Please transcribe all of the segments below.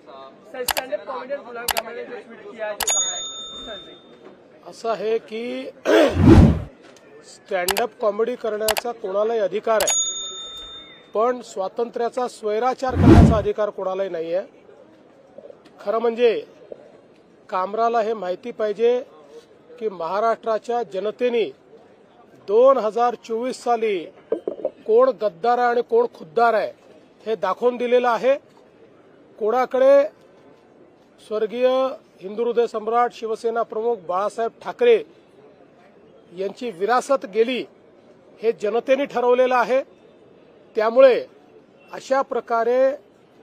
Sir stand up comedian गुलाम कामरा ने जो tweet किया है जो कहा है असं आहे की स्टँडअप कॉमेडी करण्याचा कोणालाही अधिकार आहे, पण स्वातंत्र्याचा स्वैराचार करण्याचा अधिकार कोणालाही नाही आहे। खरं म्हणजे कामराला हे माहिती पाहिजे की महाराष्ट्राच्या जनतेने 2024 साली कोण गद्दार आहे आणि कोण खुद्दार आहे हे दाखवून दिलेलं आहे। कोणाकडे स्वर्गीय हिंदू हृदय सम्राट शिवसेना प्रमुख बाळासाहेब ठाकरे यांची विरासत गेली हे जनतेने ठरवलेलं आहे। त्यामुळे अशा प्रकारे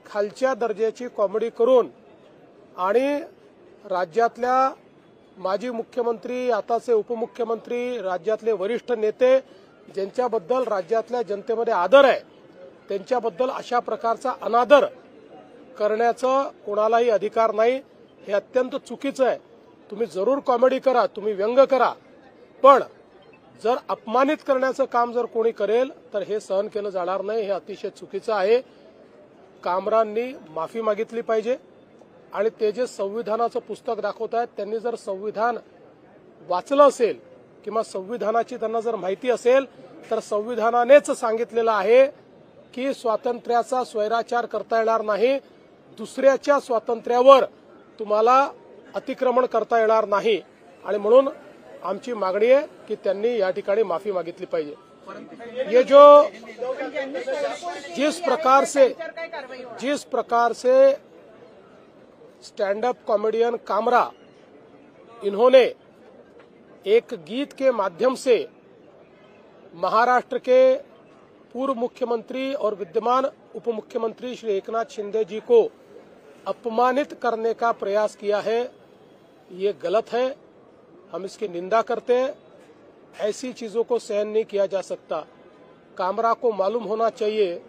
खालच्या दर्जाची कॉमेडी करून आणि राज्यातल्या माजी मुख्यमंत्री, आताचे उपमुख्यमंत्री, राज्यातले वरिष्ठ नेते ज्यांच्याबद्दल राज्यातल्या जनतेमध्ये आदर आहे त्यांच्याबद्दल अशा प्रकारचा अनादर करण्याचा कोणालाही अधिकार नाही। हे अत्यंत चुकीचं आहे। तुम्ही जरूर कॉमेडी करा, तुम्ही व्यंग करा, पण जर अपमानित करण्याचं काम जर कोणी करेल तर हे सहन केलं जाणार नाही। हे अतिशय चुकीचं आहे। कामरांनी माफी मागितली पाहिजे आणि ते जे संविधानाचं पुस्तक दाखवत आहेत त्यांनी जर संविधान वाचलं असेल किंवा संविधानाची त्यांना जर माहिती असेल तर संविधानानेच सांगितलेलं आहे की स्वातंत्र्याचा स्वैराचार करता येणार नाही, दुसऱ्याच्या स्वातंत्र्यावर तुम्हाला अतिक्रमण करता येणार नाही आणि म्हणून आमची मागणी आहे की त्यांनी या ठिकाणी माफी मागितली पाहिजे। ये जो जिस प्रकार से स्टैंड अप कॉमेडियन कामरा इन्होंने एक गीत के माध्यम से महाराष्ट्र के पूर्व मुख्यमंत्री और विद्यमान उप मुख्यमंत्री श्री एकनाथ शिंदे जी को अपमानित करने का प्रयास किया है, ये गलत है। हम इसकी निंदा करते हैं। ऐसी चीजों को सहन नहीं किया जा सकता। कामरा को मालूम होना चाहिए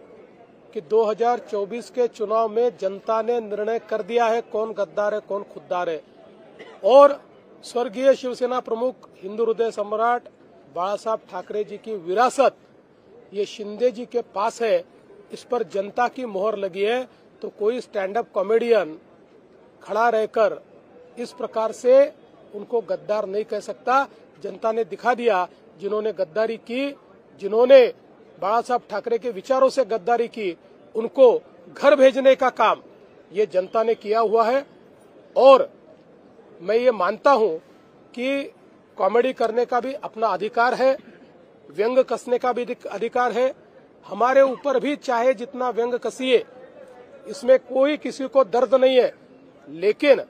कि 2024 के चुनाव में जनता ने निर्णय कर दिया है कौन गद्दार है कौन खुद्दार है, और स्वर्गीय शिवसेना प्रमुख हिंदू हृदय सम्राट बाळासाहेब ठाकरे जी की विरासत ये शिंदे जी के पास है, इस पर जनता की मोहर लगी है। तो कोई स्टैंड अप कॉमेडियन खड़ा रहकर इस प्रकार से उनको गद्दार नहीं कह सकता। जनता ने दिखा दिया, जिन्होंने गद्दारी की, जिन्होंने बाळासाहेब ठाकरे के विचारों से गद्दारी की, उनको घर भेजने का काम ये जनता ने किया हुआ है। और मैं ये मानता हूं कि कॉमेडी करने का भी अपना अधिकार है, व्यंग कसने का भी अधिकार है। हमारे ऊपर भी चाहे जितना व्यंग कसिए, इसमें कोई किसी को दर्द नहीं है, लेकिन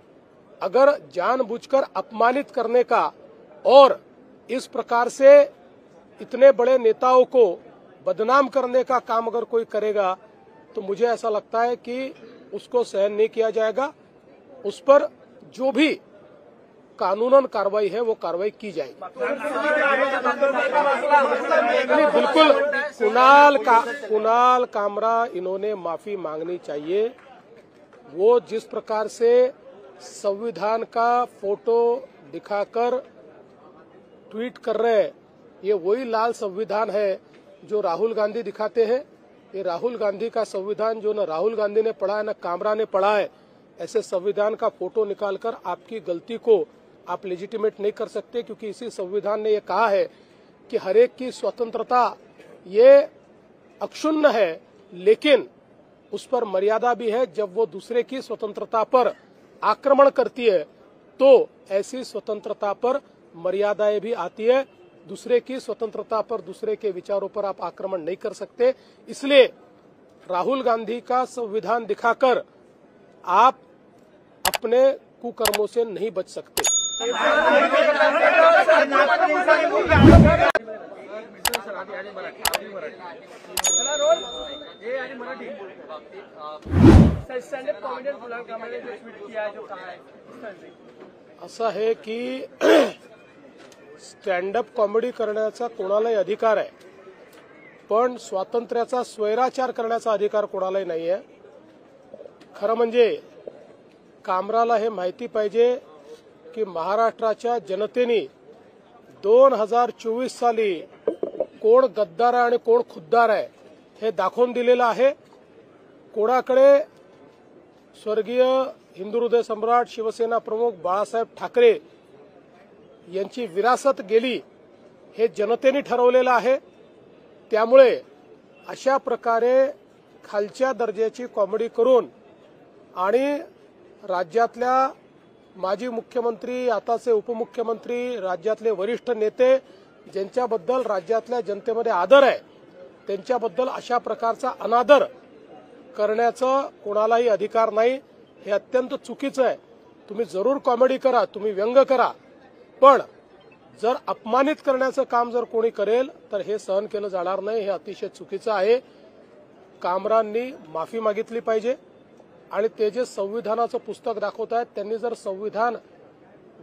अगर जानबूझकर अपमानित करने का और इस प्रकार से इतने बड़े नेताओं को बदनाम करने का काम अगर कोई करेगा तो मुझे ऐसा लगता है कि उसको सहन नहीं किया जाएगा। उस पर जो भी कानूनन कार्रवाई है वो कार्रवाई की जाएगी। बिल्कुल कुणाल कामरा इन्होंने माफी मांगनी चाहिए। वो जिस प्रकार से संविधान का फोटो दिखाकर ट्वीट कर रहे हैं, ये वही लाल संविधान है जो राहुल गांधी दिखाते हैं। ये राहुल गांधी का संविधान जो न राहुल गांधी ने पढ़ा है न कामरा ने पढ़ा है। ऐसे संविधान का फोटो निकालकर आपकी गलती को आप लेजिटिमेट नहीं कर सकते, क्योंकि इसी संविधान ने ये कहा है कि हर एक की स्वतंत्रता ये अक्षुण्ण है, लेकिन उस पर मर्यादा भी है। जब वो दूसरे की स्वतंत्रता पर आक्रमण करती है तो ऐसी स्वतंत्रता पर मर्यादाएं भी आती है। दूसरे की स्वतंत्रता पर, दूसरे के विचारों पर आप आक्रमण नहीं कर सकते। इसलिए राहुल गांधी का संविधान दिखाकर आप अपने कुकर्मों से नहीं बच सकते। सर स्टैंडअप कॉमेडियन गुलाम कामरा ने जो ट्वीट किया है जो कहा है असं आहे की स्टँडअप कॉमेडी करण्याचा कोणालाही अधिकार आहे, पण स्वातंत्र्याचा स्वैराचार करण्याचा अधिकार कोणालाही नाही आहे। खरं म्हणजे कामराला हे माहिती पाहिजे की महाराष्ट्राच्या जनतेने 2024 साली कोण गद्दार आहे आणि कोण खुद्दार आहे हे दाखवून दिलेलं आहे। कोणाकडे स्वर्गीय हिंदू हृदय सम्राट शिवसेना प्रमुख बाळासाहेब ठाकरे यांची विरासत गेली हे जनतेने ठरवलेलं आहे। त्यामुळे अशा प्रकारे खालच्या दर्जाची कॉमेडी करून आणि राज्यातल्या माजी मुख्यमंत्री, आताचे उपमुख्यमंत्री, राज्यातले वरिष्ठ नेते ज्यांच्याबद्दल राज्यातल्या जनतेमध्ये आदर आहे त्यांच्याबद्दल अशा प्रकारचा अनादर करण्याचा कोणालाही अधिकार नाही। हे अत्यंत चुकीचं आहे। तुम्ही जरूर कॉमेडी करा, तुम्ही व्यंग करा, पण जर अपमानित करण्याचं काम जर कोणी करेल तर हे सहन केलं जाणार नाही। हे अतिशय चुकीचं आहे। कामरांनी माफी मागितली पाहिजे आणि ते जे संविधानाचं पुस्तक दाखवतायत त्यांनी जर संविधान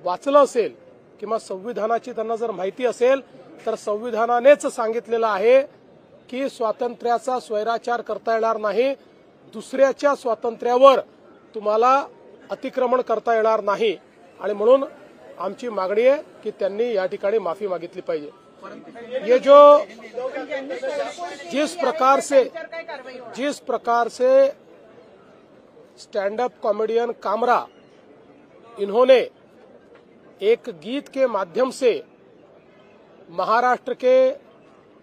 वाचलं असेल किंवा संविधानाची त्यांना जर माहिती असेल तर संविधानानेच सांगितलेलं आहे की स्वातंत्र्याचा स्वैराचार करता येणार नाही, दुसऱ्याच्या स्वातंत्र्यावर तुम्हाला अतिक्रमण करता येणार नाही आणि म्हणून आमची मागणी आहे की त्यांनी या ठिकाणी माफी मागितली पाहिजे। ये जो जिस प्रकार से स्टैंड अप कॉमेडियन कामरा इन्होंने एक गीत के माध्यम से महाराष्ट्र के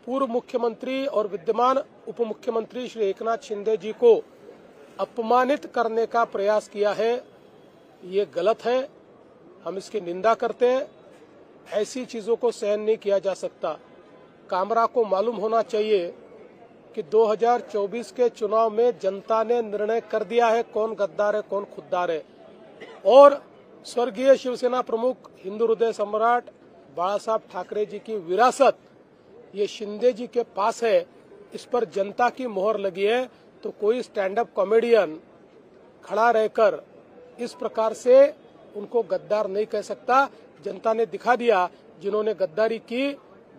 पूर्व मुख्यमंत्री और विद्यमान उपमुख्यमंत्री श्री एकनाथ शिंदे जी को अपमानित करने का प्रयास किया है, ये गलत है। हम इसकी निंदा करते हैं। ऐसी चीजों को सहन नहीं किया जा सकता। कामरा को मालूम होना चाहिए कि 2024 के चुनाव में जनता ने निर्णय कर दिया है कौन गद्दार है कौन खुद्दार है, और स्वर्गीय शिवसेना प्रमुख हिंदू हृदय सम्राट बाळासाहेब ठाकरे जी की विरासत ये शिंदे जी के पास है, इस पर जनता की मोहर लगी है। तो कोई स्टैंड अप कॉमेडियन खड़ा रहकर इस प्रकार से उनको गद्दार नहीं कह सकता। जनता ने दिखा दिया, जिन्होंने गद्दारी की,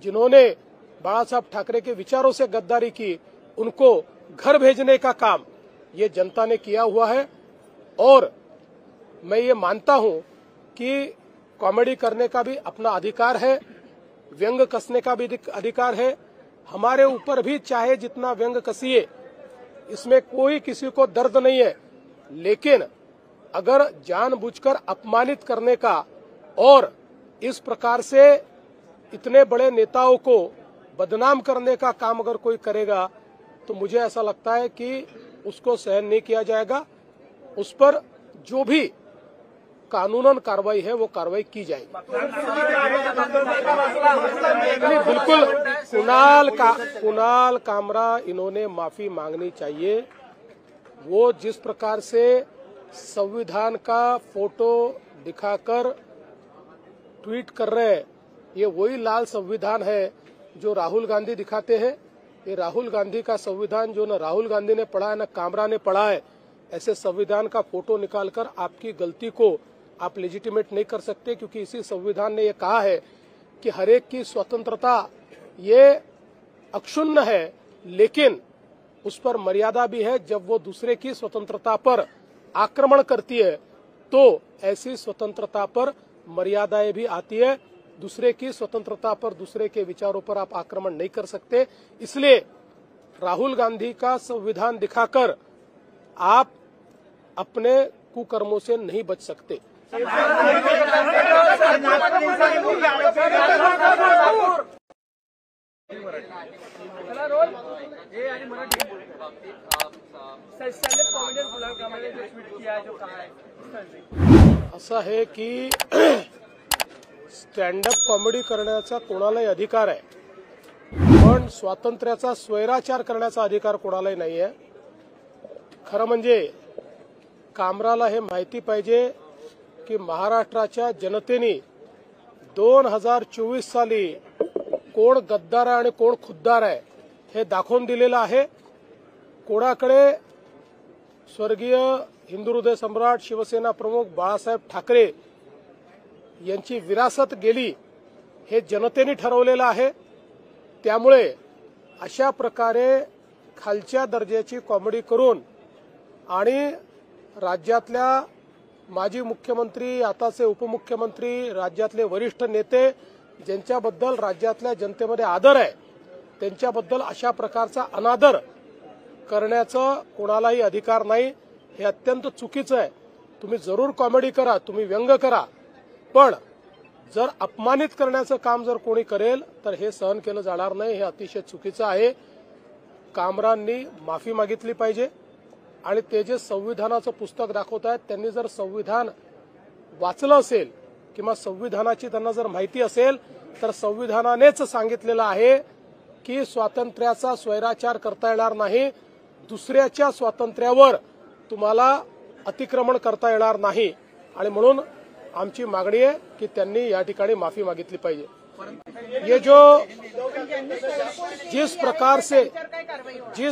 जिन्होंने बाळासाहेब ठाकरे के विचारों से गद्दारी की, उनको घर भेजने का काम ये जनता ने किया हुआ है। और मैं ये मानता हूं कि कॉमेडी करने का भी अपना अधिकार है, व्यंग कसने का भी अधिकार है। हमारे ऊपर भी चाहे जितना व्यंग कसिए, इसमें कोई किसी को दर्द नहीं है, लेकिन अगर जानबूझकर अपमानित करने का और इस प्रकार से इतने बड़े नेताओं को बदनाम करने का काम अगर कोई करेगा तो मुझे ऐसा लगता है कि उसको सहन नहीं किया जाएगा। उस पर जो भी कानूनन कार्रवाई है वो कार्रवाई की जाएगी। बिल्कुल कुणाल कामरा इन्होंने माफी मांगनी चाहिए। वो जिस प्रकार से संविधान का फोटो दिखाकर ट्वीट कर रहे हैं, ये वही लाल संविधान है जो राहुल गांधी दिखाते हैं। ये राहुल गांधी का संविधान जो न राहुल गांधी ने पढ़ा है न कामरा ने पढ़ा है। ऐसे संविधान का फोटो निकालकर आपकी गलती को आप लेजिटिमेट नहीं कर सकते, क्योंकि इसी संविधान ने ये कहा है कि हर एक की स्वतंत्रता ये अक्षुण्ण है, लेकिन उस पर मर्यादा भी है। जब वो दूसरे की स्वतंत्रता पर आक्रमण करती है तो ऐसी स्वतंत्रता पर मर्यादाएं भी आती है। दूसरे की स्वतंत्रता पर, दूसरे के विचारों पर आप आक्रमण नहीं कर सकते। इसलिए राहुल गांधी का संविधान दिखाकर आप अपने कुकर्मों से नहीं बच सकते। असं आहे की स्टँडअप कॉमेडी करण्याचा कोणालाही अधिकार आहे, पण स्वातंत्र्याचा स्वैराचार करण्याचा अधिकार कोणालाही नाही आहे। खरं म्हणजे कामराला हे माहिती पाहिजे की महाराष्ट्राच्या जनतेने 2024 साली कोण गद्दार आहे आणि कोण खुद्दार आहे हे दाखवून दिलेलं आहे। कोणाकडे स्वर्गीय हिंदू हृदय सम्राट शिवसेना प्रमुख बाळासाहेब ठाकरे यांची विरासत गेली हे जनतेने ठरवलेलं आहे। त्यामुळे अशा प्रकारे खालच्या दर्जाची कॉमेडी करून आणि राज्यातल्या माजी मुख्यमंत्री, आताचे उपमुख्यमंत्री, राज्यातले वरिष्ठ नेते ज्यांच्याबद्दल राज्यातल्या जनतेमध्ये आदर आहे त्यांच्याबद्दल अशा प्रकारचा अनादर करण्याचा कोणालाही अधिकार नाही। हे अत्यंत चुकीचं आहे। तुम्ही जरूर कॉमेडी करा, तुम्ही व्यंग करा, पण जर अपमानित करण्याचं काम जर कोणी करेल तर हे सहन केलं जाणार नाही। हे अतिशय चुकीचं आहे। कामरांनी माफी मागितली पाहिजे आणि ते जे संविधानाचं पुस्तक दाखवत आहेत त्यांनी जर संविधान वाचलं असेल किंवा संविधानाची त्यांना जर माहिती असेल तर संविधानानेच सांगितलेलं आहे की स्वातंत्र्याचा स्वैराचार करता येणार नाही, दुसऱ्याच्या स्वातंत्र्यावर तुम्हाला अतिक्रमण करता येणार नाही आणि म्हणून आमची मागणी आहे की त्यांनी या ठिकाणी माफी मागितली पाहिजे। ये जो जिस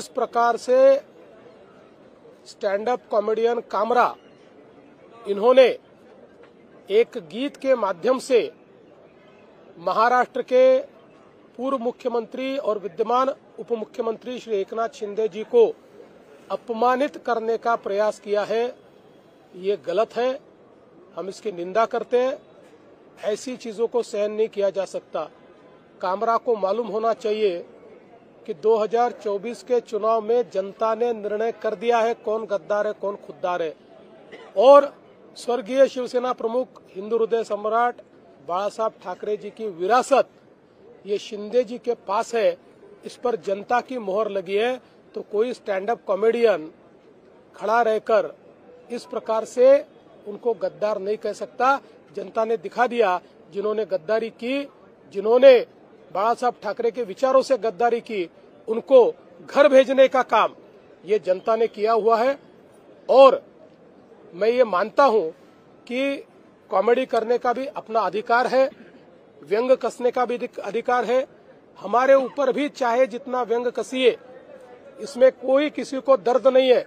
प्रकार से स्टैंड अप कॉमेडियन कामरा इन्होंने एक गीत के माध्यम से महाराष्ट्र के पूर्व मुख्यमंत्री और विद्यमान उप मुख्यमंत्री श्री एकनाथ शिंदे जी को अपमानित करने का प्रयास किया है, ये गलत है। हम इसकी निंदा करते हैं। ऐसी चीजों को सहन नहीं किया जा सकता। कामरा को मालूम होना चाहिए कि 2024 के चुनाव में जनता ने निर्णय कर दिया है कौन गद्दार है कौन खुद्दार है, और स्वर्गीय शिवसेना प्रमुख हिंदू हृदय सम्राट बाला साहब ठाकरे जी की विरासत ये शिंदे जी के पास है। इस पर जनता की मोहर लगी है, तो कोई स्टैंड अप कॉमेडियन खड़ा रहकर इस प्रकार से उनको गद्दार नहीं कह सकता। जनता ने दिखा दिया, जिन्होंने गद्दारी की, जिन्होंने बाला साहब ठाकरे के विचारों से गद्दारी की, उनको घर भेजने का काम ये जनता ने किया हुआ है। और मैं ये मानता हूं कि कॉमेडी करने का भी अपना अधिकार है, व्यंग कसने का भी अधिकार है। हमारे ऊपर भी चाहे जितना व्यंग कसिए, इसमें कोई किसी को दर्द नहीं है,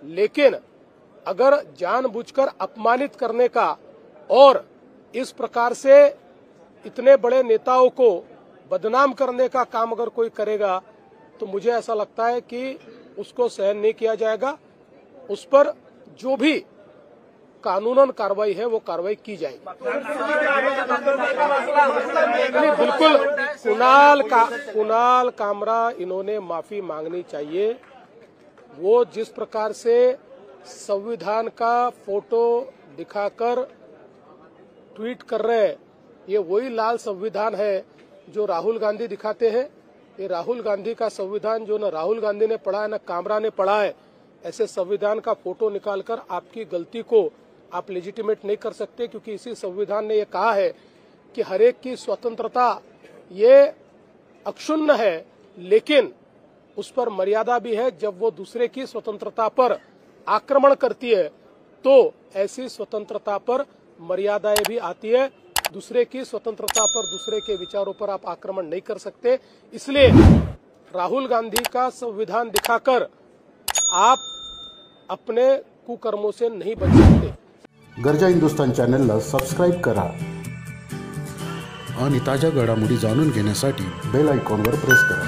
लेकिन अगर जानबूझकर अपमानित करने का और इस प्रकार से इतने बड़े नेताओं को बदनाम करने का काम अगर कोई करेगा तो मुझे ऐसा लगता है कि उसको सहन नहीं किया जाएगा। उस पर जो भी कानूनन कार्रवाई है वो कार्रवाई की जाएगी। बिल्कुल कुणाल कामरा इन्होंने माफी मांगनी चाहिए। वो जिस प्रकार से संविधान का फोटो दिखाकर ट्वीट कर रहे हैं, ये वही लाल संविधान है जो राहुल गांधी दिखाते हैं। ये राहुल गांधी का संविधान जो न राहुल गांधी ने पढ़ा है न कामरा ने पढ़ा है। ऐसे संविधान का फोटो निकालकर आपकी गलती को आप लेजिटिमेट नहीं कर सकते, क्योंकि इसी संविधान ने ये कहा है कि हर एक की स्वतंत्रता ये अक्षुण्ण है, लेकिन उस पर मर्यादा भी है। जब वो दूसरे की स्वतंत्रता पर आक्रमण करती है तो ऐसी स्वतंत्रता पर मर्यादाएं भी आती है। दूसरे की स्वतंत्रता पर, दूसरे के विचारों पर आप आक्रमण नहीं कर सकते। इसलिए राहुल गांधी का संविधान दिखाकर आप अपने कुकर्मों से नहीं बच सकते। गरजा हिंदुस्तान चॅनलला सबस्क्राईब करा आणि ताज्या घडामोडी जाणून घेण्यासाठी बेल आयकॉनवर प्रेस करा।